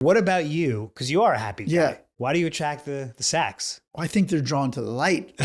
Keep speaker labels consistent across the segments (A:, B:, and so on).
A: What about you? Because you are a happy guy.
B: Yeah.
A: Why do you attract the sacks?
B: I think they're drawn to the light.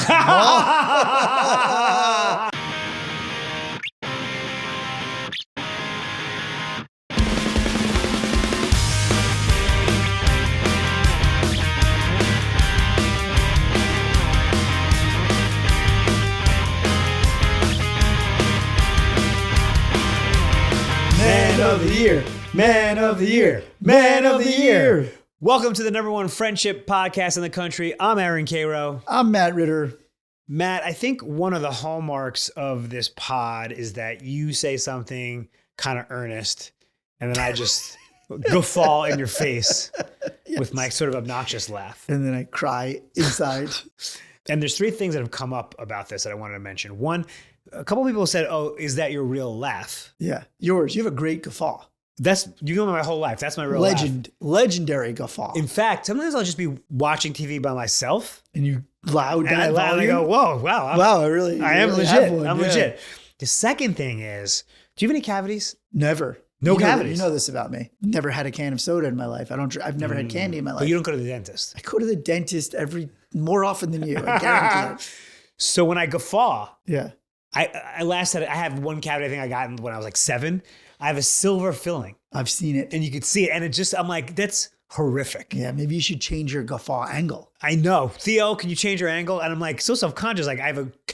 A: Man of the year. Man of the year. Man of the year. Welcome to the #1 friendship podcast in the country. I'm Aaron Karo.
B: I'm Matt Ritter.
A: Matt, I think one of the hallmarks of this pod is that you say something kind of earnest, and then I just guffaw in your face with my sort of obnoxious laugh.
B: And then I cry inside.
A: And there's three things that have come up about this that I wanted to mention. One, a couple of people said, "Oh, is that your real laugh?"
B: Yeah, yours. You have a great guffaw.
A: You know my whole life. That's my real laugh.
B: Legendary guffaw.
A: In fact, sometimes I'll just be watching TV by myself,
B: And you loud
A: and I go, "Whoa, wow, I am legit. I'm legit." The second thing is, do you have any cavities?
B: Never.
A: No cavities.
B: You know this about me. Never had a can of soda in my life. I've never had candy in my life.
A: But you don't go to the dentist.
B: I go to the dentist more often than you. I guarantee it.
A: So when I guffaw,
B: Yeah.
A: I have one cavity I think I got when I was like 7. I have a silver filling.
B: I've seen it.
A: And you could see it. And I'm like, that's horrific.
B: Yeah, maybe you should change your guffaw angle.
A: I know. Theo, can you change your angle? And I'm like, so self-conscious. Like,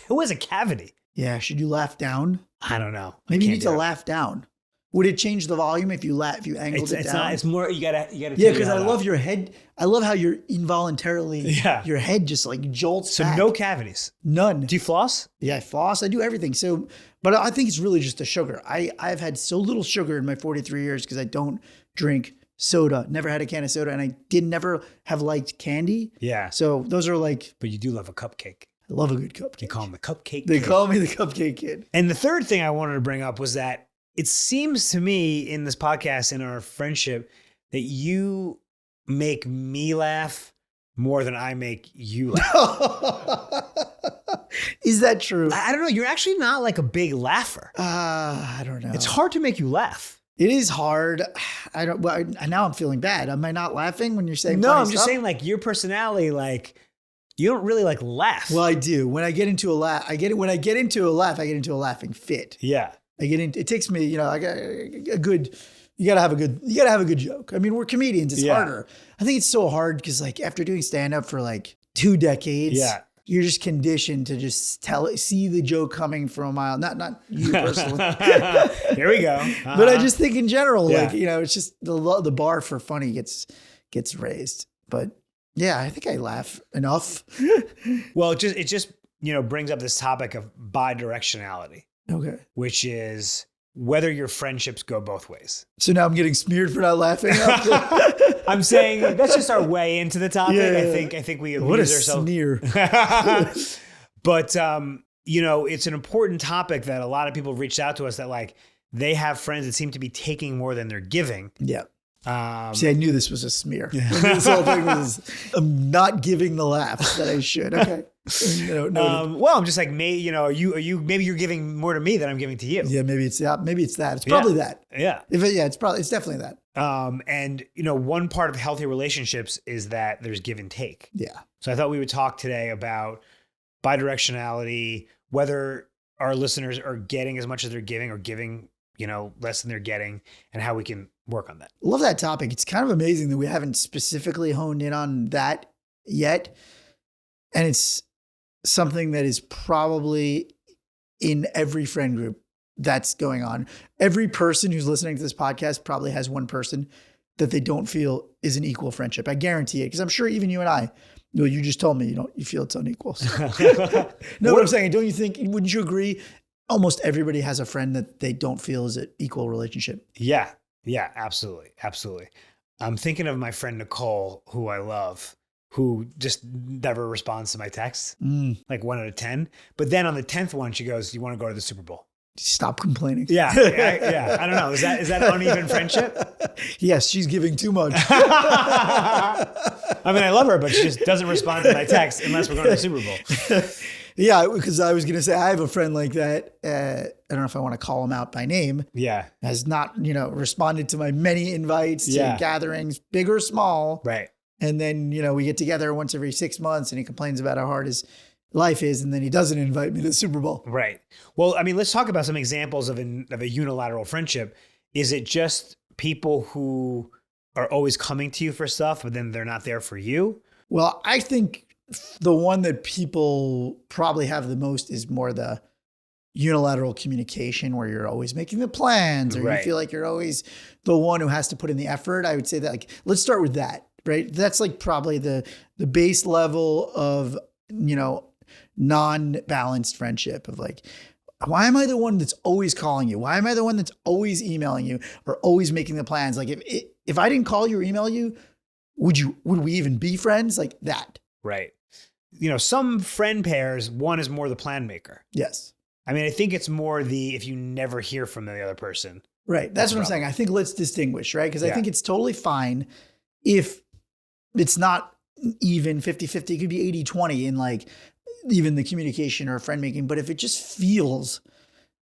A: who has a cavity?
B: Yeah, should you laugh down?
A: I don't know.
B: Maybe you need to laugh down. Would it change the volume if you angled it down?
A: Not. It's more. You gotta.
B: Yeah, because I love your head. I love how you're involuntarily.
A: Yeah.
B: Your head just like jolts.
A: So
B: back.
A: no cavities.
B: None.
A: Do you floss?
B: Yeah, I floss. I do everything. So, but I think it's really just the sugar. I've had so little sugar in my 43 years because I don't drink soda. Never had a can of soda, and I never have liked candy.
A: Yeah.
B: So those are like.
A: But you do love a cupcake.
B: I love a good cupcake.
A: You call him the cupcake.
B: They
A: kid.
B: call me the cupcake kid.
A: And the third thing I wanted to bring up was that it seems to me in this podcast, in our friendship, that you make me laugh more than I make you laugh.
B: Is that true?
A: I don't know. You're actually not like a big laugher.
B: I don't know.
A: It's hard to make you laugh.
B: It is hard. I don't. Well, now I'm feeling bad. Am I not laughing when you're saying?
A: No,
B: funny
A: I'm just
B: stuff?
A: saying like your personality, like you don't really like laugh.
B: Well, I do. When I get into a laugh, When I get into a laugh, I get into a laughing fit.
A: Yeah.
B: It takes me, I got a good. You gotta have a good joke. I mean, we're comedians. It's harder. I think it's so hard because like after doing stand up for like 2 decades, you're just conditioned to just see the joke coming from a mile. Not you personally.
A: Here we go.
B: But I just think in general,
A: Yeah.
B: it's just the bar for funny gets raised. But yeah, I think I laugh enough.
A: Well, it just brings up this topic of bi-directionality.
B: Okay.
A: Which is whether your friendships go both ways.
B: So now I'm getting smeared for not laughing.
A: I'm saying that's just our way into the topic.
B: Yeah.
A: I think we
B: What a
A: amuse ourselves.
B: sneer.
A: But it's an important topic that a lot of people have reached out to us that like they have friends that seem to be taking more than they're giving.
B: Yeah. See, I knew this was a smear. This whole thing I'm not giving the laughs that I should. Okay.
A: Well, I'm just like, maybe you're giving more to me than I'm giving to you.
B: Yeah, maybe it's that. It's probably that.
A: Yeah.
B: It's definitely that.
A: And one part of healthy relationships is that there's give and take.
B: Yeah.
A: So I thought we would talk today about bidirectionality, whether our listeners are getting as much as they're giving or giving, less than they're getting, and how we can work on that.
B: Love that topic. It's kind of amazing that we haven't specifically honed in on that yet. And it's something that is probably in every friend group that's going on. Every person who's listening to this podcast probably has one person that they don't feel is an equal friendship. I guarantee it. Because I'm sure even you and I, you just told me you feel it's unequal. So. No, what I'm saying, wouldn't you agree? Almost everybody has a friend that they don't feel is an equal relationship.
A: Yeah. Yeah, absolutely. Absolutely. I'm thinking of my friend Nicole, who I love, who just never responds to my texts, like 1 out of 10. But then on the 10th one, she goes, "You want to go to the Super Bowl?"
B: Stop complaining.
A: Yeah. I don't know. Is that uneven friendship?
B: Yes, she's giving too much.
A: I mean, I love her, but she just doesn't respond to my text unless we're going to the Super Bowl.
B: Yeah, because I was going to say, I have a friend like that. I don't know if I want to call him out by name.
A: Yeah.
B: Has not, responded to my many invites to gatherings, big or small.
A: Right.
B: And then, we get together once every 6 months and he complains about how hard his life is. And then he doesn't invite me to the Super Bowl.
A: Right. Well, I mean, let's talk about some examples of a unilateral friendship. Is it just people who are always coming to you for stuff, but then they're not there for you?
B: Well, I think the one that people probably have the most is more the unilateral communication, where you're always making the plans, or you feel like you're always the one who has to put in the effort. I would say that, let's start with that, right? That's probably the base level of, non-balanced friendship of why am I the one that's always calling you? Why am I the one that's always emailing you or always making the plans? If I didn't call you or email you, would we even be friends? Like that.
A: Right. Some friend pairs, one is more the plan maker.
B: Yes.
A: I mean, I think it's more if you never hear from the other person.
B: Right. That's what I'm saying. I think let's distinguish, right? Because I think it's totally fine if it's not even 50-50. It could be 80-20 in even the communication or friend making. But if it just feels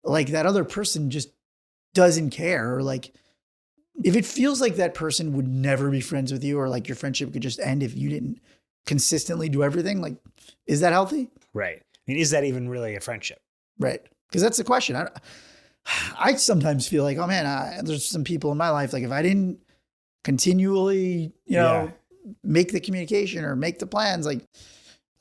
B: like that other person just doesn't care, or if it feels like that person would never be friends with you, or your friendship could just end if you didn't consistently do everything, is that healthy?
A: Right. I mean, is that even really a friendship?
B: Right. Because that's the question. I sometimes feel like, oh man, there's some people in my life, if I didn't continually, make the communication or make the plans, I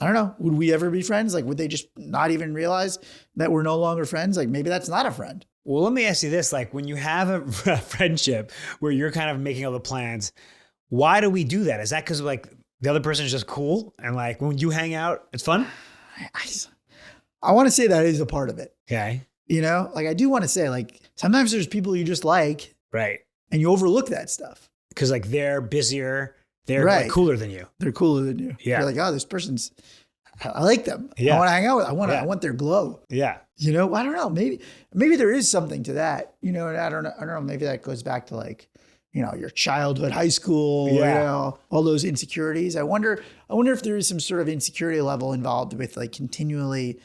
B: don't know, would we ever be friends? Would they just not even realize that we're no longer friends? Maybe that's not a friend.
A: Well, let me ask you this. When you have a friendship where you're kind of making all the plans, why do we do that? Is that because the other person is just cool and when you hang out, it's fun?
B: I want to say that is a part of it.
A: Okay.
B: I do want to say sometimes there's people you just like.
A: Right.
B: And you overlook that stuff.
A: Because they're busier. They're cooler than you.
B: They're cooler than you.
A: Yeah.
B: you're oh, this person's, I like them.
A: Yeah.
B: I want to hang out with them. I want their glow.
A: Yeah.
B: I don't know. Maybe there is something to that. And I don't know. Maybe that goes back to your childhood, high school, all those insecurities. I wonder if there is some sort of insecurity level involved with continually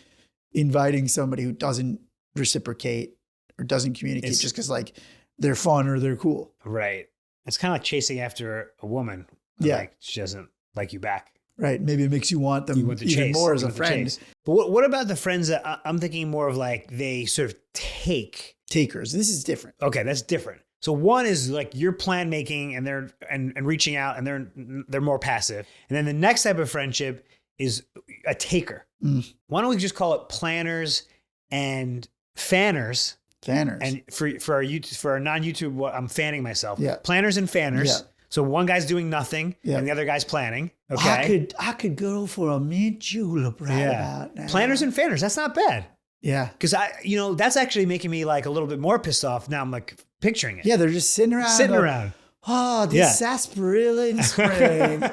B: inviting somebody who doesn't reciprocate or doesn't communicate just because they're fun or they're cool.
A: Right. It's kind of like chasing after a woman.
B: Yeah.
A: She doesn't like you back.
B: Right. Maybe it makes you want them even more as a friend.
A: But what about the friends that I'm thinking more of they sort of
B: takers? This is different.
A: Okay. That's different. So one is you're plan making and they're and reaching out and they're more passive. And then the next type of friendship is a taker. Why don't we just call it planners and fanners? And for our non-YouTube, I'm fanning myself.
B: Yeah.
A: Planners and fanners.
B: Yeah.
A: So one guy's doing nothing and the other guy's planning. Okay.
B: I could go for a mint julep about now.
A: Planners and fanners. That's not bad.
B: Yeah.
A: Because that's actually making me a little bit more pissed off. Now I'm picturing it.
B: Yeah. They're just sitting around. Oh, this sarsaparilla in spring.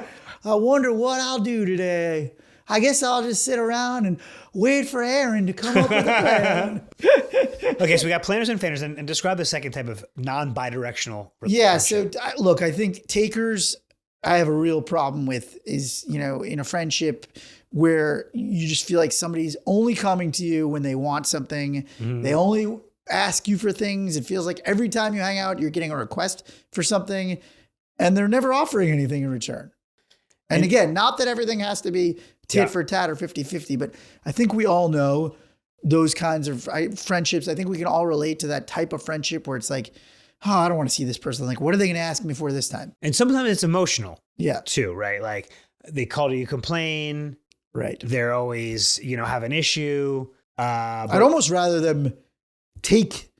B: I wonder what I'll do today. I guess I'll just sit around and wait for Aaron to come up with a plan.
A: Okay, so we got planners and fanners, and describe the second type of non-bidirectional relationship.
B: Yeah, so look, I think takers I have a real problem with is, in a friendship where you just feel like somebody's only coming to you when they want something. Mm-hmm. They only ask you for things. It feels like every time you hang out, you're getting a request for something, and they're never offering anything in return. And again, not that everything has to be tit for tat or 50-50, but I think we all know those kinds of friendships. I think we can all relate to that type of friendship where it's I don't want to see this person. What are they going to ask me for this time?
A: And sometimes it's emotional.
B: Yeah.
A: Too, right? They call to you, complain.
B: Right.
A: They're always, have an issue.
B: I'd almost rather them take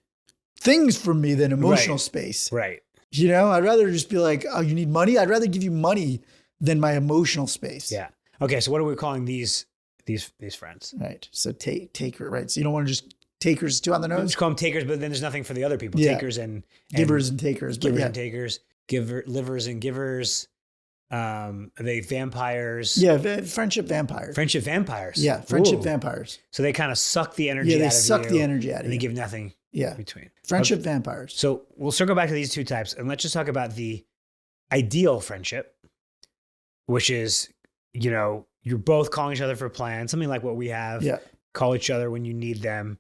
B: things from me than emotional space.
A: Right.
B: I'd rather just be oh, you need money? I'd rather give you money than my emotional space.
A: Yeah. Okay. So what are we calling these friends?
B: Right. So taker, right? So you don't want to just takers too on the nose?
A: Just call them takers, but then there's nothing for the other people. Yeah. Takers and
B: givers and takers.
A: Givers and takers. Livers and givers. Are they vampires?
B: Yeah. Friendship vampires.
A: Friendship vampires.
B: Yeah. Friendship vampires.
A: So they kind of suck the energy out of you.
B: Yeah, they suck the energy out of you.
A: And they give nothing between.
B: Friendship vampires.
A: So we'll circle back to these two types, and let's just talk about the ideal friendship, which is, you're both calling each other for plans, something like what we have.
B: Yeah.
A: call each other when you need them.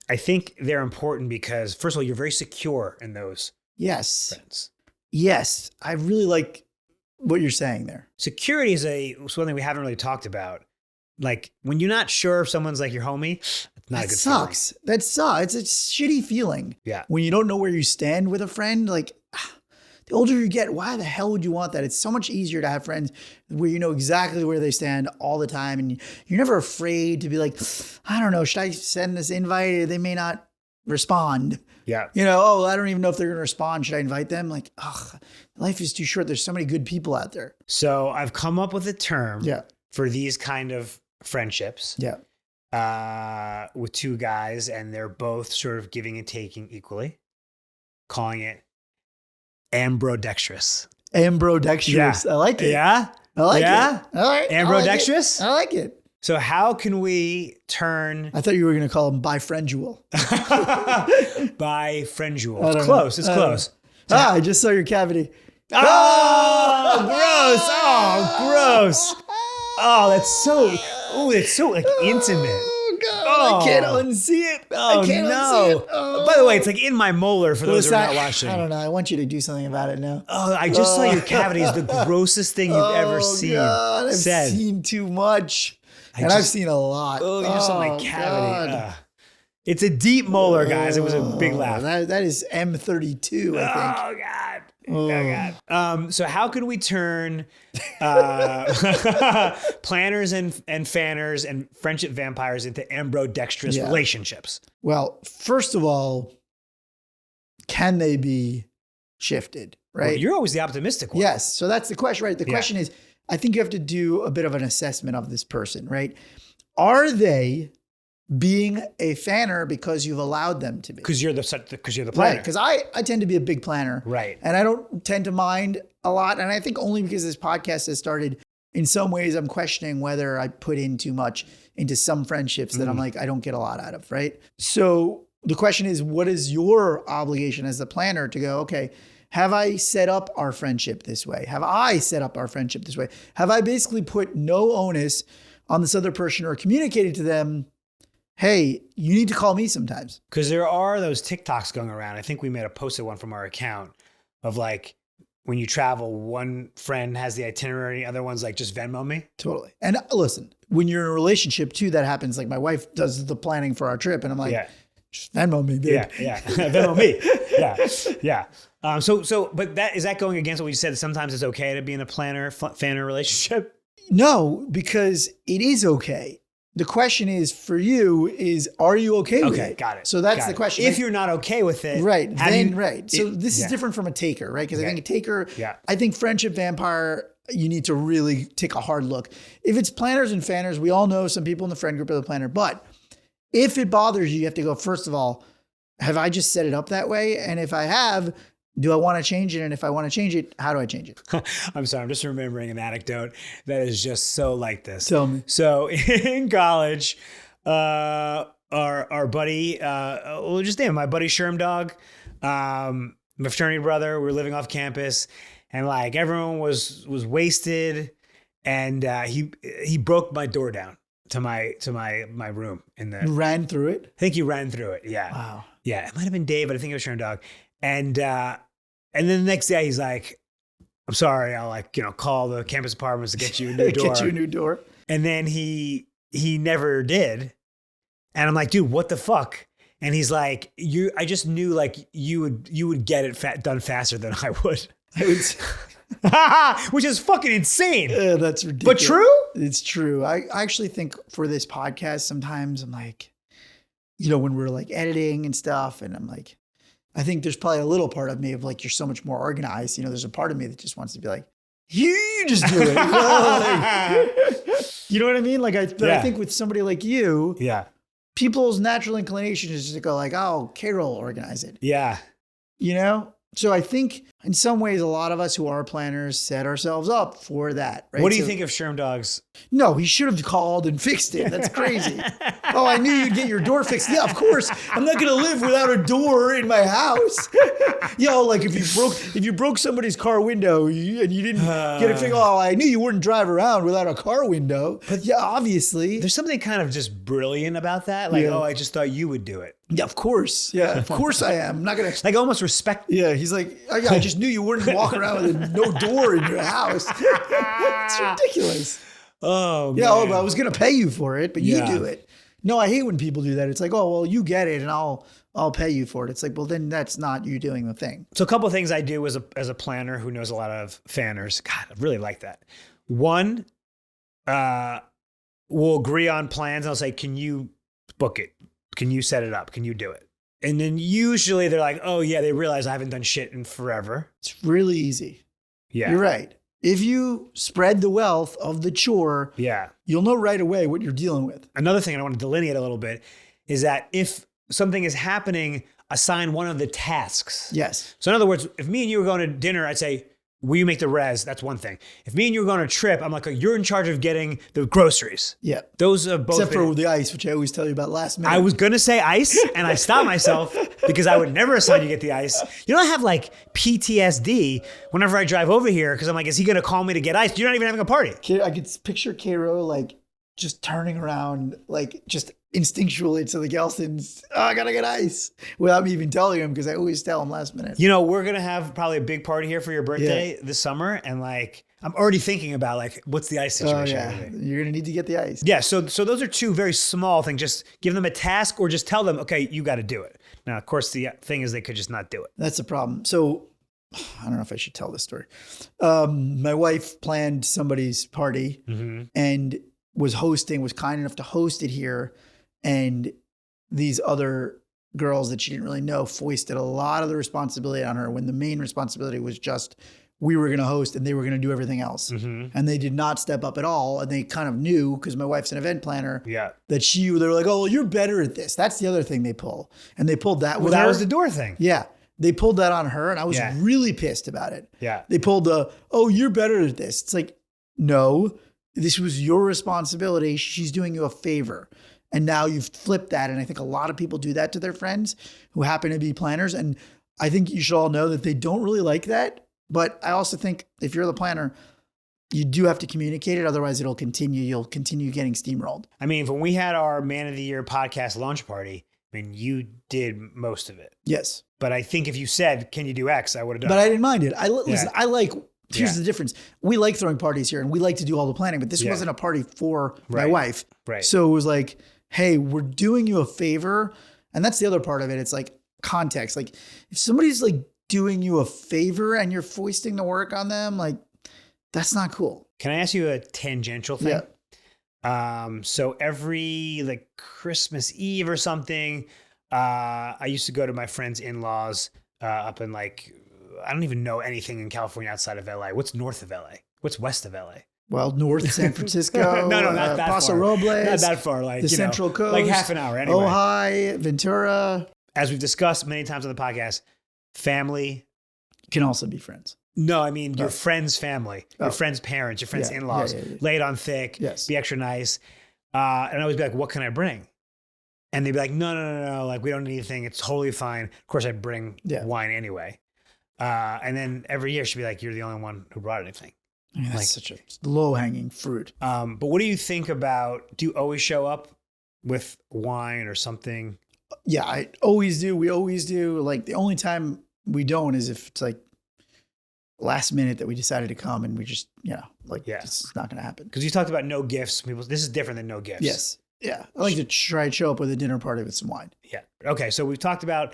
A: I think they're important because, first of all, you're very secure in those
B: Yes.
A: friends.
B: Yes. I really like what you're saying there.
A: Security is something we haven't really talked about. Like when you're not sure if someone's like your homie, it's not
B: That
A: a good
B: sucks. That sucks. It's a shitty feeling.
A: Yeah.
B: When you don't know where you stand with a friend, like the older you get, why the hell would you want that? It's so much easier to have friends where you know exactly where they stand all the time. And you're never afraid to be like, I don't know, should I send this invite? They may not respond.
A: Yeah.
B: You know, oh, I don't even know if they're going to respond. Should I invite them? Like, life is too short. There's so many good people out there.
A: So I've come up with a term
B: Yeah.
A: for these kind of friendships.
B: Yeah.
A: With two guys, and they're both sort of giving and taking equally, calling it amBROdextrous.
B: amBROdextrous.
A: Yeah.
B: I like it.
A: Yeah.
B: I like
A: Yeah?
B: it. All right.
A: amBROdextrous?
B: I like it.
A: So how can we turn
B: I thought you were going to call them Bi-friendual.
A: Bi-friendual?
B: I
A: It's
B: don't
A: close.
B: know.
A: It's close.
B: I just saw your cavity.
A: Oh, gross. Oh, gross. Oh, that's so like intimate.
B: Oh, God.
A: Oh.
B: I can't unsee it.
A: Oh,
B: I can't
A: no.
B: unsee it. Oh.
A: By the way, it's like in my molar for those who are not
B: Listen,
A: watching.
B: I don't know. I want you to do something about it now.
A: Oh, I just saw your cavity is the grossest thing you've ever seen.
B: God, I've
A: said.
B: seen too much. I've
A: just-
B: seen a lot.
A: Oh, you just saw my cavity.
B: God.
A: It's a deep molar, guys. It was a big laugh.
B: That is M32, I think.
A: Oh God. Oh God. So how could we turn planners and fanners and friendship vampires into amBROdextrous
B: Yeah.
A: relationships?
B: Well, first of all, can they be shifted, right?
A: Well, you're always the optimistic one.
B: Yes. So that's the question, right? The
A: Yeah.
B: question is, I think you have to do a bit of an assessment of this person, right? Are they being a fanner because you've allowed them to be?
A: Because you're the planner.
B: Right. Because I tend to be a big planner.
A: Right.
B: And I don't tend to mind a lot. And I think only because this podcast has started, in some ways, I'm questioning whether I put in too much into some friendships that I'm like, I don't get a lot out of, right? So the question is, what is your obligation as the planner to go, okay, have I set up our friendship this way? Have I set up our friendship this way? Have I basically put no onus on this other person or communicated to them, hey, you need to call me sometimes?
A: Because there are those TikToks going around. I think we made a posted one from our account of like, when you travel, one friend has the itinerary, the other one's like, just Venmo me.
B: Totally. And listen, when you're in a relationship too, that happens. Like my wife does the planning for our trip and I'm like,
A: Yeah.
B: just Venmo me, babe.
A: Yeah. Venmo me. Yeah. But is that going against what you said? Sometimes it's okay to be in a fanner relationship?
B: No, because it is okay. The question is for you is, are you okay with it?
A: Okay, got it.
B: So that's
A: Got
B: the
A: it.
B: question.
A: If you're not okay with it,
B: right,
A: how do
B: then
A: you-
B: right. So this is
A: yeah.
B: different from a taker, right? Because I
A: Okay.
B: think a taker,
A: Yeah.
B: I think friendship vampire, you need to really take a hard look. If it's planners and fanners, we all know some people in the friend group are the planner. But if it bothers you, you have to go, first of all, have I just set it up that way? And if I have, do I want to change it? And if I want to change it, how do I change it?
A: I'm sorry, I'm just remembering an anecdote that is just so like this.
B: Tell me.
A: So in college, our buddy, we'll just name him my buddy Sherm Dog, my fraternity brother. We were living off campus, and like everyone was wasted, and he broke my door down to my room in the.
B: Ran through it.
A: I think he ran through it. Yeah.
B: Wow.
A: Yeah, it might have been Dave, but I think it was Sherm Dog. And then the next day he's like, I'm sorry, I'll call the campus apartments to get you a new door.
B: Get you a new door.
A: And then he never did. And I'm like, dude, what the fuck? And he's like, I just knew like you would get it done faster than I would. Which is fucking insane.
B: That's ridiculous.
A: But true?
B: It's true. I actually think for this podcast, sometimes I'm like, when we're like editing and stuff, and I'm like, I think there's probably a little part of me of like, you're so much more organized. There's a part of me that just wants to be like, you just do it. You know what I mean? Like, I think with somebody like you,
A: Yeah.
B: people's natural inclination is just to go like, oh, Karo will organize it.
A: Yeah.
B: So I think in some ways, a lot of us who are planners set ourselves up for that. Right?
A: What do you think of Sherm Dog's?
B: No, he should have called and fixed it. That's crazy. Oh, I knew you'd get your door fixed. Yeah, of course. I'm not going to live without a door in my house. Like if you broke somebody's car window and you didn't get it fixed. Oh, I knew you wouldn't drive around without a car window. But yeah, obviously.
A: There's something kind of just brilliant about that. Like, oh, I just thought you would do it.
B: Yeah, of course. Yeah, of course I am. I'm not going to.
A: Like almost respect.
B: Yeah, he's like, I just knew you wouldn't walk around with no door in your house. It's ridiculous.
A: Oh, man.
B: Yeah, but I was going to pay you for it, but you do it. No, I hate when people do that. It's like, oh, well, you get it and I'll pay you for it. It's like, well, then that's not you doing the thing.
A: So a couple of things I do as a planner who knows a lot of fanners. God, I really like that. One, we'll agree on plans. I'll say, can you book it? Can you set it up? Can you do it? And then usually they're like, oh yeah, they realize I haven't done shit in forever.
B: It's really easy.
A: Yeah.
B: You're right. If you spread the wealth of the chore, you'll know right away what you're dealing with.
A: Another thing I want to delineate a little bit is that if something is happening, assign one of the tasks.
B: Yes.
A: So in other words, if me and you were going to dinner, I'd say, will you make the res? That's one thing. If me and you were going on a trip, I'm like, you're in charge of getting the groceries.
B: Yeah.
A: Those are both.
B: Except for the ice, which I always tell you about last minute.
A: I was going to say ice and I stopped myself because I would never assign you to get the ice. You know, I have like PTSD whenever I drive over here because I'm like, is he going to call me to get ice? You're not even having a party.
B: I could picture Karo like just turning around, like just instinctually to the Gelsons, oh, I gotta get ice, without me even telling him, because I always tell him last minute.
A: You know, we're gonna have probably a big party here for your birthday this summer, and like I'm already thinking about like what's the ice situation.
B: Oh, yeah. You're gonna need to get the ice.
A: Yeah, so those are two very small things. Just give them a task or just tell them, okay, you got to do it. Now, of course, the thing is they could just not do it.
B: That's the problem. So I don't know if I should tell this story. My wife planned somebody's party and was kind enough to host it here. And these other girls that she didn't really know foisted a lot of the responsibility on her when the main responsibility was just we were going to host and they were going to do everything else. And they did not step up at all. And they kind of knew, because my wife's an event planner, that they were like, oh, well, you're better at this. That's the other thing they pull. And they pulled that with her.
A: That was the door thing.
B: Yeah. They pulled that on her and I was really pissed about it.
A: Yeah.
B: They pulled oh, you're better at this. It's like, no, this was your responsibility. She's doing you a favor. And now you've flipped that. And I think a lot of people do that to their friends who happen to be planners. And I think you should all know that they don't really like that. But I also think if you're the planner, you do have to communicate it. Otherwise, it'll continue. You'll continue getting steamrolled.
A: I mean, when we had our Man of the Year podcast launch party, I mean, you did most of it.
B: Yes.
A: But I think if you said, can you do X, I would have done it.
B: But I didn't mind it. Listen, I like... Here's the difference. We like throwing parties here and we like to do all the planning, but this wasn't a party for my wife.
A: Right.
B: So it was like, hey, we're doing you a favor. And that's the other part of it. It's like context. Like if somebody's like doing you a favor and you're foisting the work on them, like that's not cool.
A: Can I ask you a tangential thing?
B: Yeah.
A: So every like Christmas Eve or something, I used to go to my friend's in-laws up in like, I don't even know anything in California outside of LA. What's north of LA? What's west of LA?
B: Well, north San Francisco.
A: No, not that
B: Paso
A: far.
B: Robles.
A: Not that far. Like
B: the Central Coast.
A: Like half an hour anyway.
B: Ojai, Ventura.
A: As we've discussed many times on the podcast, family
B: can also be friends.
A: No, I mean your friend's family, your friend's parents, your friend's in-laws. Lay it on thick.
B: Yes.
A: Be extra nice. And I always be like, what can I bring? And they'd be like, no. Like, we don't need anything. It's totally fine. Of course, I'd bring wine anyway. And then every year she'd be like, you're the only one who brought anything.
B: Yeah, that's such a low-hanging fruit.
A: But what do you think about, do you always show up with wine or something?
B: Yeah, I always do. We always do. Like the only time we don't is if it's like last minute that we decided to come and we just, it's not going to happen.
A: Because you talked about no gifts. This is different than no gifts.
B: Yes. Yeah. I like to try and show up with a dinner party with some wine.
A: Yeah. Okay. So we've talked about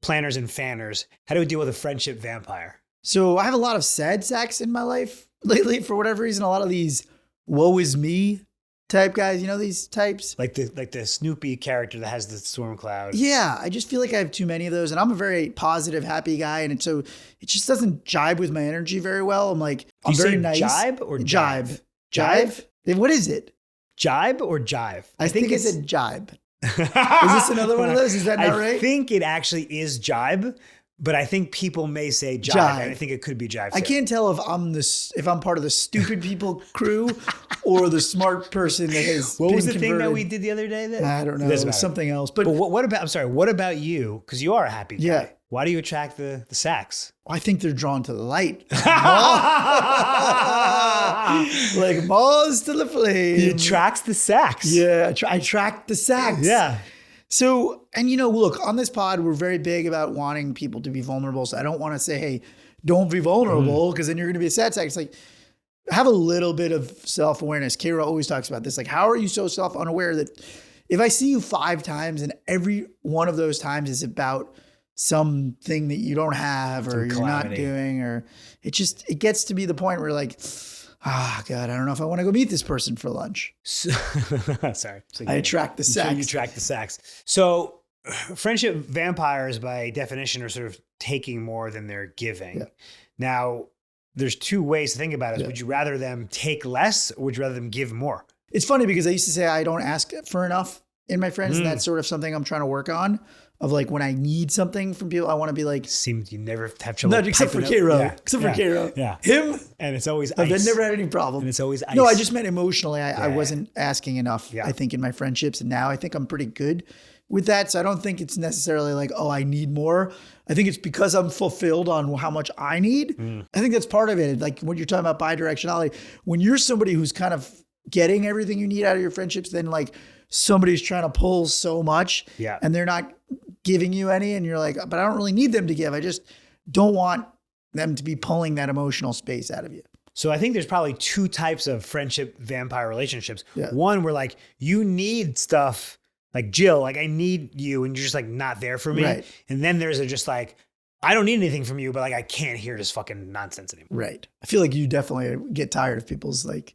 A: planners and fanners. How do we deal with a friendship vampire?
B: So I have a lot of sad sacks in my life lately for whatever reason. A lot of these woe is me type guys, these types.
A: Like the Snoopy character that has the storm cloud.
B: Yeah. I just feel like I have too many of those. And I'm a very positive, happy guy. And so it just doesn't jibe with my energy very well. I'm like, I'm very nice.
A: Jibe or jive?
B: Jive? What is it?
A: Jibe or jive?
B: I think it's a jibe. Is this another one of those? Is that not right?
A: I think it actually is jibe, But I think people may say jive.
B: Jive.
A: And I think it could be jive too.
B: I can't tell if I'm part of the stupid people crew or the smart person that has.
A: What was the
B: been
A: thing that
B: converted.
A: we did the other day?
B: I don't know. It was something else. But
A: what about? I'm sorry. What about you? Because you are a happy guy.
B: Yeah.
A: Why do you attract the sacks?
B: I think they're drawn to the light. Like moths to the flame.
A: He attracts the sacks.
B: Yeah, I track the sacks.
A: Yeah.
B: So, and look, on this pod, we're very big about wanting people to be vulnerable. So I don't want to say, hey, don't be vulnerable because then you're going to be a sad sack. It's like, have a little bit of self-awareness. Karo always talks about this. Like, how are you so self-unaware that if I see you 5 times and every one of those times is about something that you don't have or you're not doing, or it gets to be the point where like, God, I don't know if I want to go meet this person for lunch.
A: Sorry. So
B: I attract the sacks.
A: You attract the sacks. So friendship vampires by definition are sort of taking more than they're giving.
B: Yeah.
A: Now, there's 2 ways to think about it. Yeah. Would you rather them take less or would you rather them give more?
B: It's funny because I used to say I don't ask for enough in my friends. And that's sort of something I'm trying to work on. Of like when I need something from people, I want to be like.
A: Seems you never have trouble.
B: Not except for Karo.
A: Yeah.
B: Except for Karo.
A: Yeah.
B: Him.
A: And it's always ice.
B: I've never had any problem.
A: And it's always ice.
B: No, I just meant emotionally. I wasn't asking enough,
A: Yeah.
B: I think, in my friendships. And now I think I'm pretty good with that. So I don't think it's necessarily like, oh, I need more. I think it's because I'm fulfilled on how much I need. I think that's part of it. Like when you're talking about bi-directionality, when you're somebody who's kind of getting everything you need out of your friendships, then like somebody's trying to pull so much and they're not giving you any. And you're like, but I don't really need them to give. I just don't want them to be pulling that emotional space out of you.
A: So I think there's probably 2 types of friendship vampire relationships.
B: Yeah.
A: One where like you need stuff like Jill, like I need you and you're just like not there for me.
B: Right.
A: And then there's just like, I don't need anything from you, but like I can't hear this fucking nonsense anymore.
B: Right. I feel like you definitely get tired of people's like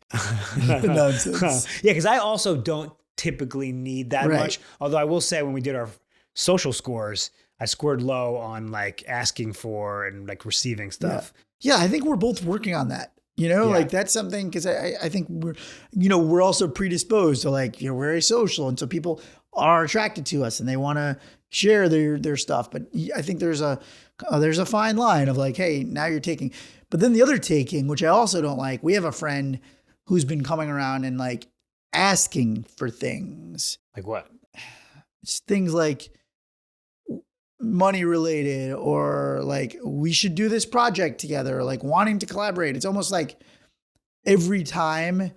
B: nonsense.
A: Yeah, because I also don't typically need that much. Although I will say when we did our social scores, I scored low on like asking for and like receiving stuff.
B: Yeah, I think we're both working on that. Like that's something because I think we're also predisposed to like, we're very social. And so people are attracted to us and they want to share their stuff. But I think there's a fine line of like, hey, now you're taking. But then the other taking, which I also don't like, we have a friend who's been coming around and like asking for things.
A: Like what?
B: It's things like money related or like we should do this project together or like wanting to collaborate. It's almost like every time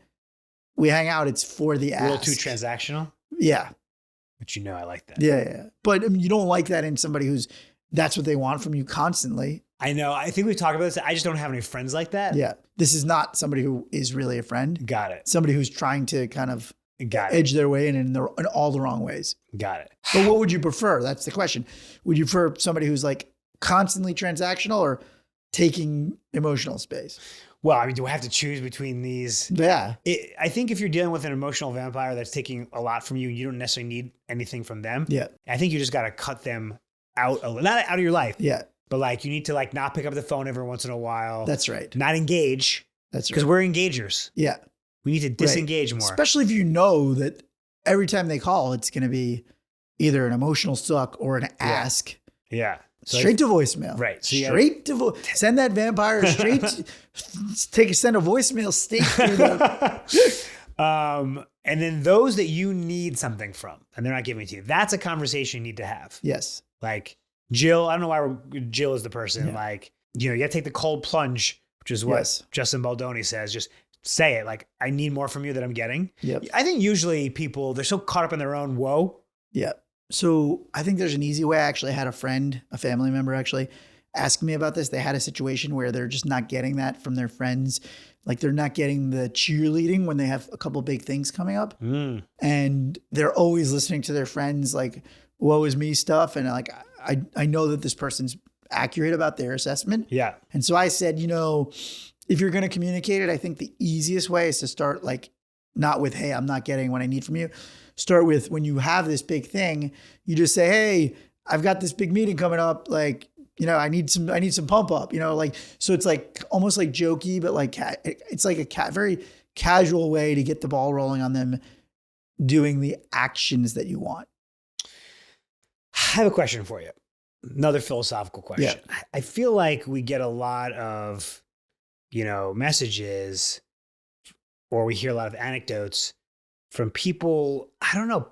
B: we hang out, it's for the ask.
A: A little too transactional?
B: Yeah.
A: But I like that.
B: Yeah. But I mean, you don't like that in somebody that's what they want from you constantly.
A: I know. I think we've talked about this. I just don't have any friends like that.
B: Yeah. This is not somebody who is really a friend.
A: Got it.
B: Somebody who's trying to kind of edge their way in all the wrong ways.
A: Got it.
B: But what would you prefer? That's the question. Would you prefer somebody who's like constantly transactional or taking emotional space?
A: Well, I mean, do I have to choose between these?
B: Yeah.
A: I think if you're dealing with an emotional vampire that's taking a lot from you, you don't necessarily need anything from them.
B: Yeah.
A: I think you just got to cut them out, not out of your life.
B: Yeah.
A: But like you need to like not pick up the phone every once in a while.
B: That's right.
A: Not engage.
B: That's right.
A: Because we're engagers.
B: Yeah.
A: We need to disengage more.
B: Especially if you know that every time they call, it's going to be either an emotional suck or an ask.
A: Yeah. So
B: straight to voicemail.
A: Right. So
B: straight to send that vampire straight. Send a voicemail straight through the.
A: And then those that you need something from and they're not giving it to you, that's a conversation you need to have.
B: Yes.
A: Like Jill, I don't know why Jill is the person. Yeah. Like, you got to take the cold plunge, which is what Justin Baldoni says. Just say it. Like, I need more from you than I'm getting.
B: Yep.
A: I think usually people, they're so caught up in their own woe.
B: Yeah. So I think there's an easy way. I actually had a family member actually ask me about this. They had a situation where they're just not getting that from their friends. Like they're not getting the cheerleading when they have a couple big things coming up. And they're always listening to their friends like, woe is me stuff. And like, I know that this person's accurate about their assessment.
A: Yeah.
B: And so I said, if you're going to communicate it, I think the easiest way is to start like, not with, hey, I'm not getting what I need from you. Start with when you have this big thing, you just say, hey, I've got this big meeting coming up. Like, I need some pump up, like, so it's like almost like jokey, but like, it's like a very casual way to get the ball rolling on them doing the actions that you want.
A: I have a question for you. another philosophical question. I feel like we get a lot of, messages, or we hear a lot of anecdotes from people. I don't know.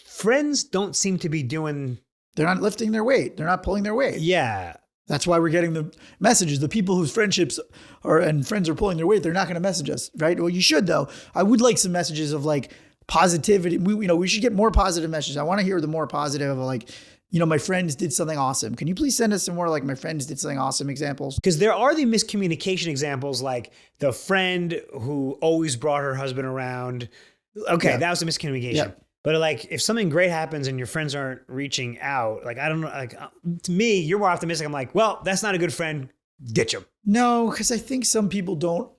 A: Friends don't seem to be doing.
B: They're not lifting their weight. They're not pulling their weight.
A: Yeah.
B: That's why we're getting the messages. The people whose friendships and friends are pulling their weight, they're not going to message us, right? Well, you should though. I would like some messages of like positivity. We should get more positive messages. I want to hear the more positive of like, my friends did something awesome. Can you please send us some more like my friends did something awesome examples?
A: Because there are the miscommunication examples, like the friend who always brought her husband around. Okay, that was a miscommunication. Yeah. But like, if something great happens and your friends aren't reaching out, like, I don't know, like to me, you're more optimistic. I'm like, well, that's not a good friend. Ditch him.
B: No, because I think some people don't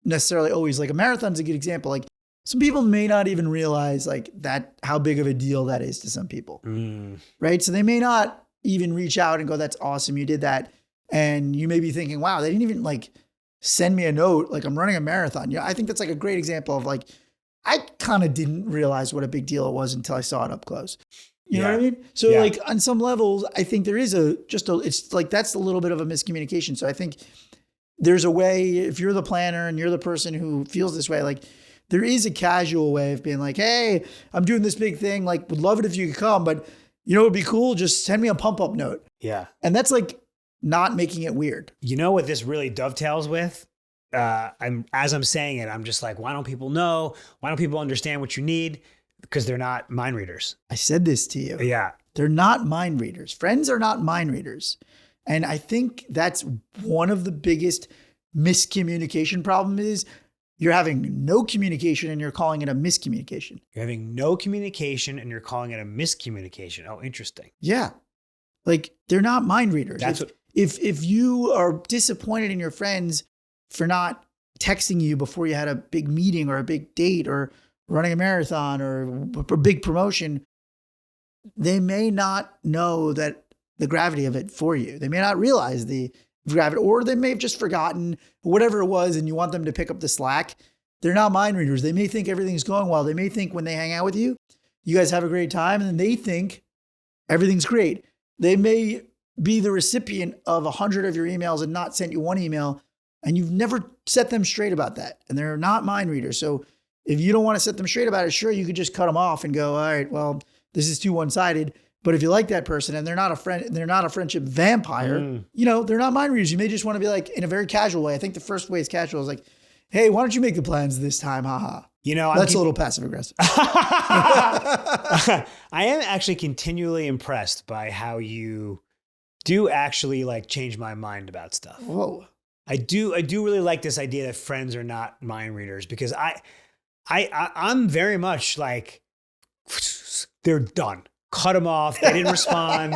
B: necessarily always, like a marathon's a good example. Like some people may not even realize like that, how big of a deal that is to some people. Right. So they may not even reach out and go, that's awesome. You did that. And you may be thinking, wow, they didn't even like send me a note. Like I'm running a marathon. Yeah. I think that's like a great example of like, I kind of didn't realize what a big deal it was until I saw it up close. You know what I mean? So like on some levels, I think there is it's like, that's a little bit of a miscommunication. So I think there's a way, if you're the planner and you're the person who feels this way, like there is a casual way of being like, hey, I'm doing this big thing. Like would love it if you could come, but it'd be cool. Just send me a pump up note.
A: Yeah.
B: And that's like not making it weird.
A: You know what this really dovetails with? As I'm saying it, I'm just like, why don't people know? Why don't people understand what you need? Because they're not mind readers.
B: I said this to you.
A: Yeah.
B: They're not mind readers. Friends are not mind readers. And I think that's one of the biggest miscommunication problem is you're having no communication and you're calling it a miscommunication.
A: You're having no communication and you're calling it a miscommunication. Oh, interesting.
B: Yeah. Like they're not mind readers.
A: That's
B: if you are disappointed in your friends for not texting you before you had a big meeting or a big date or running a marathon or a big promotion, they may not know that the gravity of it for you. They may not realize the gravity, or they may have just forgotten whatever it was and you want them to pick up the slack. They're not mind readers. They may think everything's going well. They may think when they hang out with you, you guys have a great time, and then they think everything's great. They may be the recipient of 100 of your emails and not sent you one email, and you've never set them straight about that. And they're not mind readers. So if you don't want to set them straight about it, sure, you could just cut them off and go, all right, well, this is too one-sided. But if you like that person and they're not a friend, they're not a friendship vampire, they're not mind readers. You may just want to be like, in a very casual way. I think the first way is casual is like, hey, why don't you make the plans this time? Haha. That's a little passive aggressive.
A: I am actually continually impressed by how you do actually like change my mind about stuff.
B: Whoa.
A: I do really like this idea that friends are not mind readers, because I'm very much like, they're done. Cut them off. They didn't respond.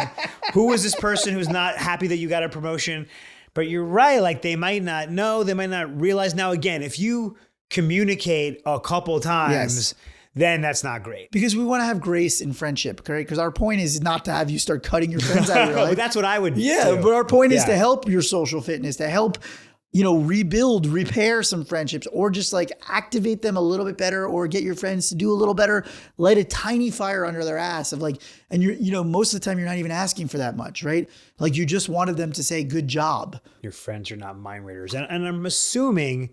A: Who is this person who's not happy that you got a promotion? But you're right. Like they might not know. They might not realize. Now, again, if you communicate a couple times, then that's not great.
B: Because we want to have grace in friendship, correct? Because our point is not to have you start cutting your friends out of your life.
A: That's what I would do.
B: But our point is to help your social fitness, to help, rebuild, repair some friendships, or just like activate them a little bit better, or get your friends to do a little better, light a tiny fire under their ass of like, and most of the time you're not even asking for that much, right? Like you just wanted them to say, good job.
A: Your friends are not mind readers. And I'm assuming,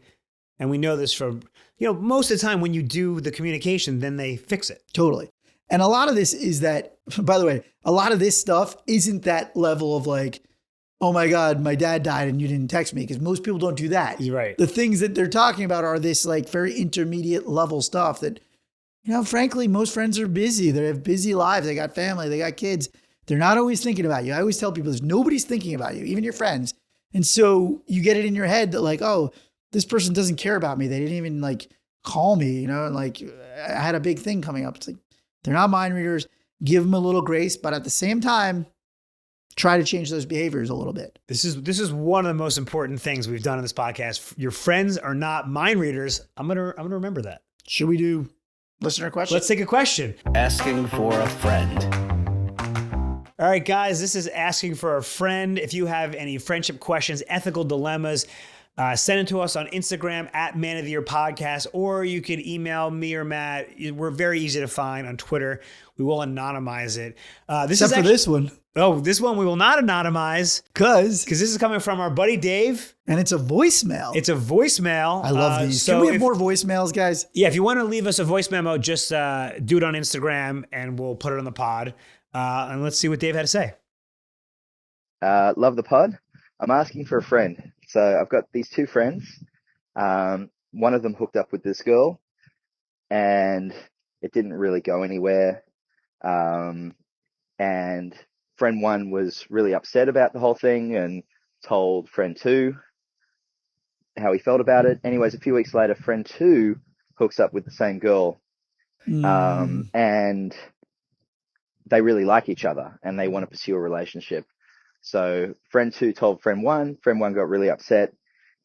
A: and we know this from, most of the time when you do the communication, then they fix it.
B: Totally. And a lot of this is that, by the way, a lot of this stuff isn't that level of like, oh my God, my dad died and you didn't text me, because most people don't do that.
A: You're right.
B: The things that they're talking about are this like very intermediate level stuff that, frankly, most friends are busy. They have busy lives. They got family, they got kids. They're not always thinking about you. I always tell people this, nobody's thinking about you, even your friends. And so you get it in your head that like, oh, this person doesn't care about me. They didn't even like call me, and like I had a big thing coming up. It's like, they're not mind readers. Give them a little grace, but at the same time, try to change those behaviors a little bit.
A: This is one of the most important things we've done in this podcast. Your friends are not mind readers. I'm gonna remember that.
B: Should we do listener question?
A: Let's take a question.
C: Asking for a friend.
A: All right, guys, this is Asking for a Friend. If you have any friendship questions, ethical dilemmas, send it to us on Instagram at Man of the Year Podcast, or you can email me or Matt. We're very easy to find on Twitter. We will anonymize it.
B: Except for this one.
A: Oh, this one we will not anonymize
B: Because
A: this is coming from our buddy Dave.
B: and it's a voicemail.
A: It's a voicemail.
B: I love these.
A: So
B: Can we have more voicemails, guys?
A: Yeah, if you want to leave us a voice memo, just do it on Instagram and we'll put it on the pod. And let's see what Dave had to say.
D: Love the pod. I'm asking for a friend. So I've got these two friends. One of them hooked up with this girl and it didn't really go anywhere. And friend one was really upset about the whole thing and told friend two how he felt about it. Anyways, a few weeks later, friend two hooks up with the same girl. And they really like each other and they want to pursue a relationship. So friend two told friend one got really upset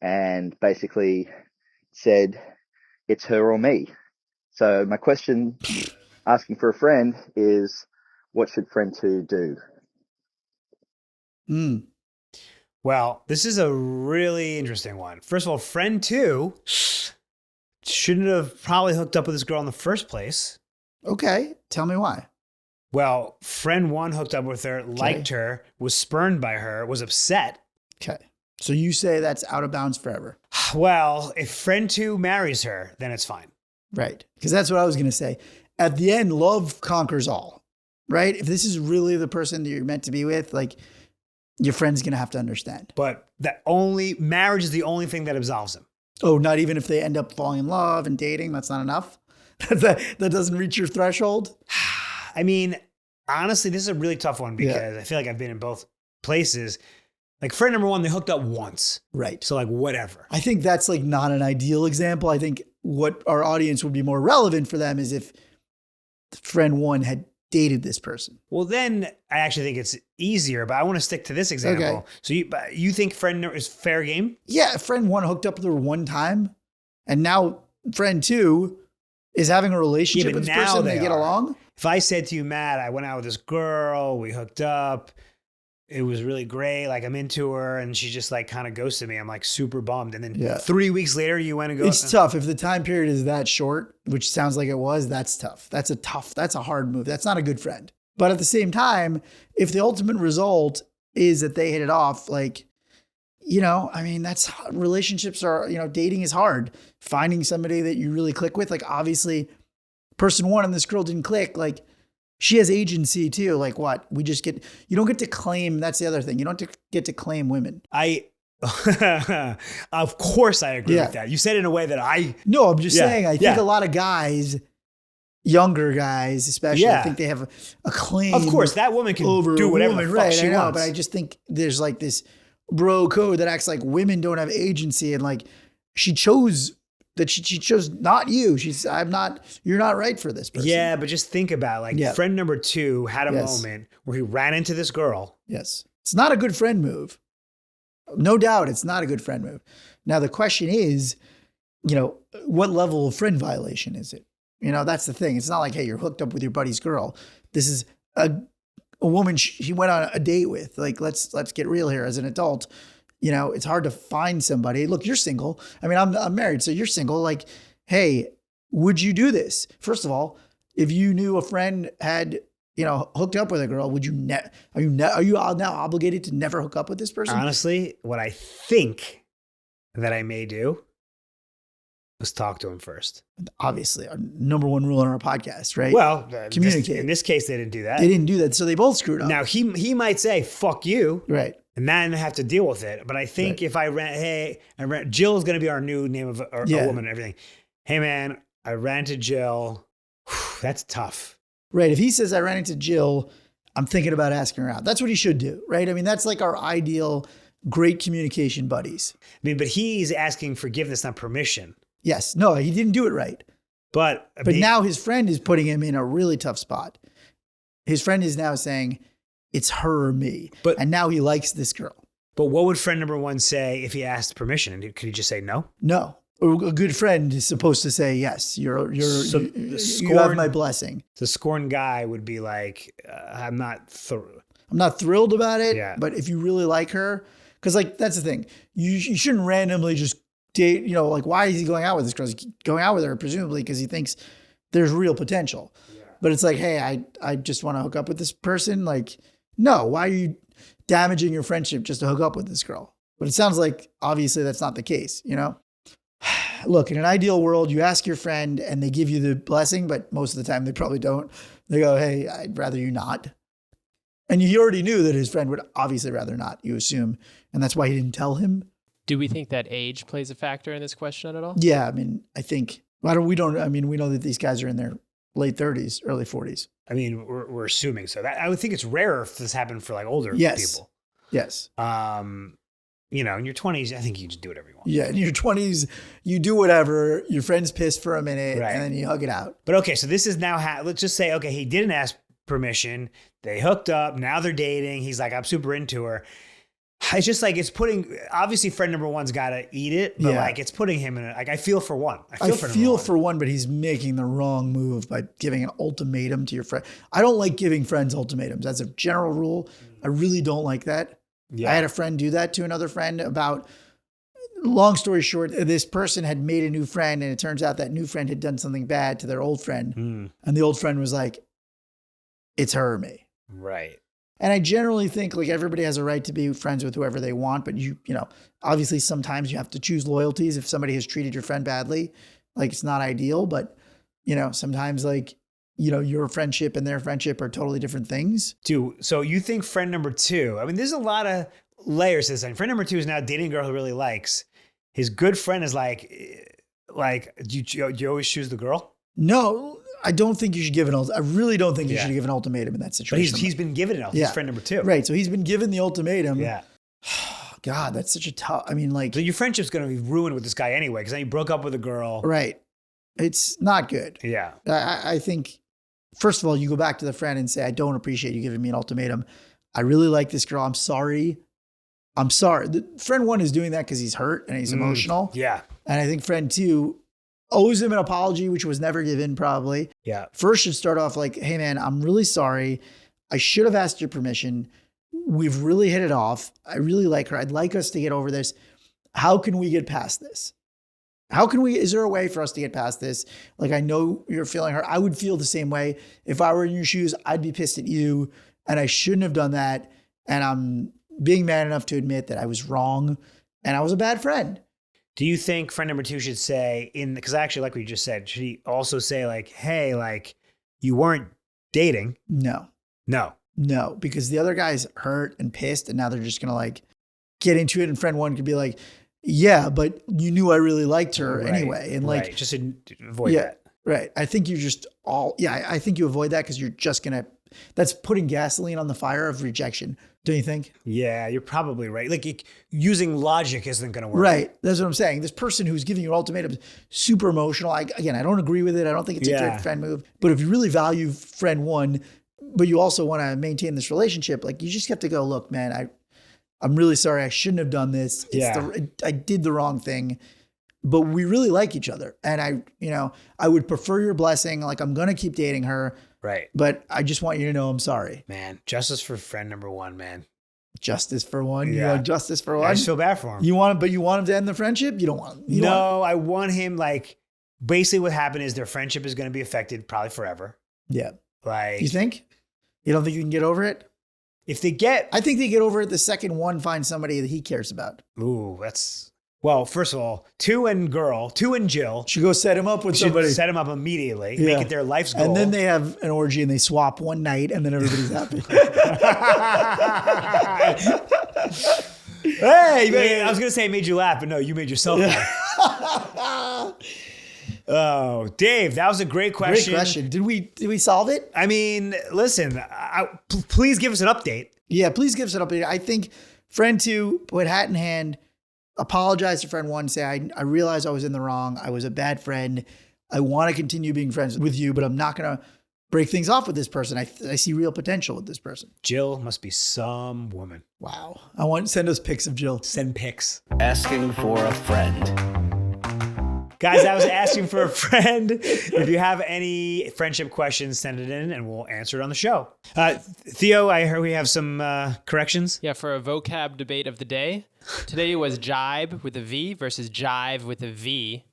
D: and basically said, it's her or me. So my question, asking for a friend, is what should friend two do?
A: Well, this is a really interesting one. First of all, friend two shouldn't have probably hooked up with this girl in the first place.
B: Okay. Tell me why.
A: Well, friend one hooked up with her, liked her, was spurned by her, was upset.
B: Okay. So you say that's out of bounds forever.
A: Well, if friend two marries her, then it's fine.
B: Right. Because that's what I was going to say. At the end, love conquers all, right? If this is really the person that you're meant to be with, like your friend's going to have to understand.
A: But marriage is the only thing that absolves him.
B: Oh, not even if they end up falling in love and dating, that's not enough? that doesn't reach your threshold?
A: I mean, honestly, this is a really tough one because I feel like I've been in both places. Like friend number one, they hooked up once.
B: Right.
A: So like whatever.
B: I think that's like not an ideal example. I think what our audience would be more relevant for them is if friend one had dated this person.
A: Well, then I actually think it's easier, but I want to stick to this example. Okay. So you think friend is fair game?
B: Yeah. Friend one hooked up with her one time and now friend two is having a relationship with this person. They get along.
A: If I said to you, Matt, I went out with this girl, we hooked up, it was really great, like I'm into her, and she just like kind of ghosted me. I'm like super bummed. And then 3 weeks later, you went and go.
B: It's tough. If the time period is that short, which sounds like it was, that's tough. That's a hard move. That's not a good friend. But at the same time, if the ultimate result is that they hit it off, like, I mean, relationships are, dating is hard. Finding somebody that you really click with, like obviously person one and this girl didn't click, like she has agency too. Like what? You don't get to claim. That's the other thing. You don't get to claim women.
A: Of course I agree with that. You said it in a way that
B: no, I'm just saying, I think a lot of guys, younger guys, especially, I think they have a claim.
A: Of course, that woman can do whatever the fuck she wants.
B: But I just think there's like this bro code that acts like women don't have agency, and like she chose not you. You're not right for this person.
A: Yeah, but just think about it. Like friend number two had a moment where he ran into this girl.
B: Yes. It's not a good friend move. No doubt it's not a good friend move. Now the question is, what level of friend violation is it? That's the thing. It's not like, hey, you're hooked up with your buddy's girl. This is a woman he went on a date with. Like, let's get real here. As an adult, it's hard to find somebody. Look, you're single. I mean, I'm married, so you're single. Like, hey, would you do this? First of all, if you knew a friend had, hooked up with a girl, would you are you now obligated to never hook up with this person?
A: Honestly, what I think that I may do is talk to him first.
B: Obviously, our number one rule on our podcast, right?
A: Well,
B: communicate.
A: In this case, they didn't do that.
B: They didn't do that, so they both screwed up.
A: Now he might say "fuck you,"
B: right?
A: And then have to deal with it. But I think if Jill is going to be our new name of a woman and everything. Hey man, I ran into Jill. Whew, that's tough.
B: Right. If he says I ran into Jill, I'm thinking about asking her out. That's what he should do, right? I mean, that's like our ideal great communication buddies.
A: I mean, but he's asking forgiveness, not permission.
B: Yes. No, he didn't do it right.
A: But
B: now his friend is putting him in a really tough spot. His friend is now saying, it's her or me. And now he likes this girl.
A: But what would friend number one say if he asked permission? Could he just say no?
B: No. A good friend is supposed to say, yes, you have my blessing.
A: The scorned guy would be like, I'm not
B: thrilled about it, but if you really like her, because like, that's the thing. You shouldn't randomly just date, like, why is he going out with this girl? He's going out with her, presumably, because he thinks there's real potential. Yeah. But it's like, hey, I just want to hook up with this person. Like, No, why are you damaging your friendship just to hook up with this girl? But it sounds like obviously that's not the case, you know? Look, in an ideal world, you ask your friend and they give you the blessing, but most of the time they probably don't. They go, hey, I'd rather you not. And he already knew that his friend would obviously rather not, you assume. And that's why he didn't tell him.
E: Do we think that age plays a factor in this question at all?
B: Yeah, I mean, I think, we know that these guys are in their late 30s, early 40s.
A: I mean, we're assuming so. That I would think it's rarer if this happened for like older people.
B: Yes.
A: You know, in your 20s, I think you just do whatever you want.
B: Yeah, in your 20s, you do whatever. Your friend's pissed for a minute,
A: Right.
B: and then you hug it out.
A: But okay, so this is now, let's just say, okay, he didn't ask permission. They hooked up. Now they're dating. He's like, I'm super into her. It's just like, it's putting, obviously friend number one's got to eat it, but like it's putting him in I feel for one.
B: I feel for one, but he's making the wrong move by giving an ultimatum to your friend. I don't like giving friends ultimatums. As a general rule, I really don't like that. Yeah. I had a friend do that to another friend about, long story short, this person had made a new friend and it turns out that new friend had done something bad to their old friend. And the old friend was like, it's her or me.
A: Right.
B: And I generally think like everybody has a right to be friends with whoever they want, but you know, obviously sometimes you have to choose loyalties. If somebody has treated your friend badly, like it's not ideal, but you know, sometimes like, you know, your friendship and their friendship are totally different things.
A: Dude, so you think friend number two, I mean, there's a lot of layers to this thing. Friend number two is now dating a girl he really likes. His good friend is like, do you always choose the girl?
B: No, I don't think you should give I really don't think you should give an ultimatum in that situation.
A: But he's been given an ultimatum. He's friend number two.
B: Right. So he's been given the ultimatum.
A: Yeah.
B: God, that's such a tough, I mean, like.
A: So your friendship's going to be ruined with this guy anyway, because now you broke up with a girl.
B: Right. It's not good.
A: Yeah.
B: I think, first of all, you go back to the friend and say, I don't appreciate you giving me an ultimatum. I really like this girl. I'm sorry. The friend one is doing that because he's hurt and he's emotional.
A: Yeah.
B: And I think friend two owes him an apology, which was never given probably.
A: Yeah.
B: First should start off like, hey man, I'm really sorry. I should have asked your permission. We've really hit it off. I really like her. I'd like us to get over this. How can we get past this? Is there a way for us to get past this? Like, I know you're feeling hurt. I would feel the same way. If I were in your shoes, I'd be pissed at you and I shouldn't have done that. And I'm being man enough to admit that I was wrong and I was a bad friend.
A: Do you think friend number two should say because actually like what you just said, should he also say like, hey, like you weren't dating?
B: No, because the other guy's hurt and pissed and now they're just going to like get into it. And friend one could be like, yeah, but you knew I really liked her anyway. And like,
A: just avoid that.
B: Right. I think you just I think you avoid that because you're just going to, that's putting gasoline on the fire of rejection. Don't you think?
A: Yeah, you're probably right. Like using logic isn't going to work.
B: Right. That's what I'm saying. This person who's giving you ultimatums, super emotional. I don't agree with it. I don't think it's a good friend move. But if you really value friend one, but you also want to maintain this relationship, like you just have to go, look, man, I'm really sorry. I shouldn't have done this. I did the wrong thing, but we really like each other. And I would prefer your blessing. Like I'm going to keep dating her.
A: Right.
B: But I just want you to know I'm sorry.
A: Man, justice for friend number one, man.
B: Justice for one?
A: Yeah.
B: You want justice for one?
A: I just feel bad for him.
B: You want him to end the friendship? You don't want him.
A: I want him like, basically what happened is their friendship is going to be affected probably forever.
B: Yeah.
A: Like.
B: You think? You don't think you can get over it?
A: I think
B: they get over it the second one finds somebody that he cares about.
A: Ooh, well, first of all, two and Jill.
B: Should go set him up with somebody.
A: Set him up immediately. Yeah. Make it their life's goal.
B: And then they have an orgy and they swap one night and then everybody's happy.
A: Hey, I was going to say I made you laugh, but no, you made yourself laugh. Oh, Dave, that was a great question.
B: Great question. Did we solve it?
A: I mean, listen, please give us an update.
B: Yeah, please give us an update. I think friend two, put hat in hand, apologize to friend one, say, I realized I was in the wrong. I was a bad friend. I want to continue being friends with you, but I'm not going to break things off with this person. I see real potential with this person.
A: Jill must be some woman.
B: Wow. Send us pics of Jill.
A: Send pics.
C: Asking for a friend.
A: Guys, I was asking for a friend. If you have any friendship questions, send it in and we'll answer it on the show. Theo, I heard we have some corrections.
E: Yeah, for a vocab debate of the day. Today was jibe with a V versus jive with a V.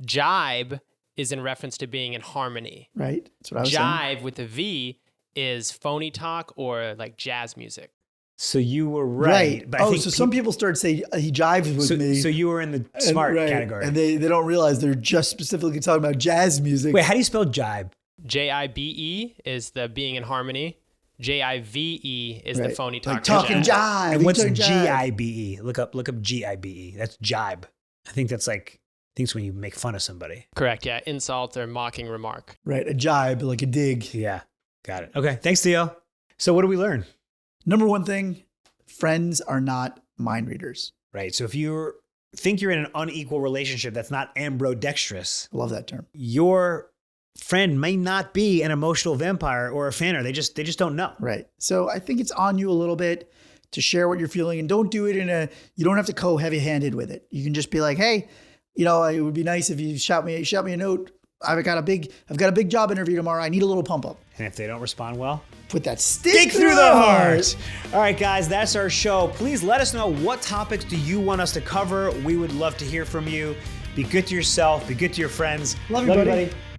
E: Jibe is in reference to being in harmony.
B: Right. That's what I was saying.
E: Jive with a V is phony talk or like jazz music.
A: So you were right. But I think
B: some people start to say he jives with me.
A: So you were in the smart category.
B: And they don't realize they're just specifically talking about jazz music.
A: Wait, how do you spell jibe?
E: Jibe is the being in harmony. Jive is the phony talk.
B: Like talking jive.
A: And what's Gibe? Look up Gibe. That's jibe. I think it's when you make fun of somebody.
E: Correct, yeah. Insult or mocking remark.
B: Right, a jibe, like a dig.
A: Yeah, got it. Okay, thanks, Theo. So what do we learn?
B: Number one thing, friends are not mind readers.
A: Right, so if you think you're in an unequal relationship that's not amBROdextrous,
B: I love that term.
A: Your friend may not be an emotional vampire or a fanner. They just don't know.
B: Right. So I think it's on you a little bit to share what you're feeling, and don't do it you don't have to go heavy-handed with it. You can just be like, hey, it would be nice if you shot me a note. I've got a big job interview tomorrow. I need a little pump up.
A: And if they don't respond well,
B: put that stick
A: through the heart. All right, guys, that's our show. Please let us know, what topics do you want us to cover? We would love to hear from you. Be good to yourself. Be good to your friends.
B: Love you, buddy.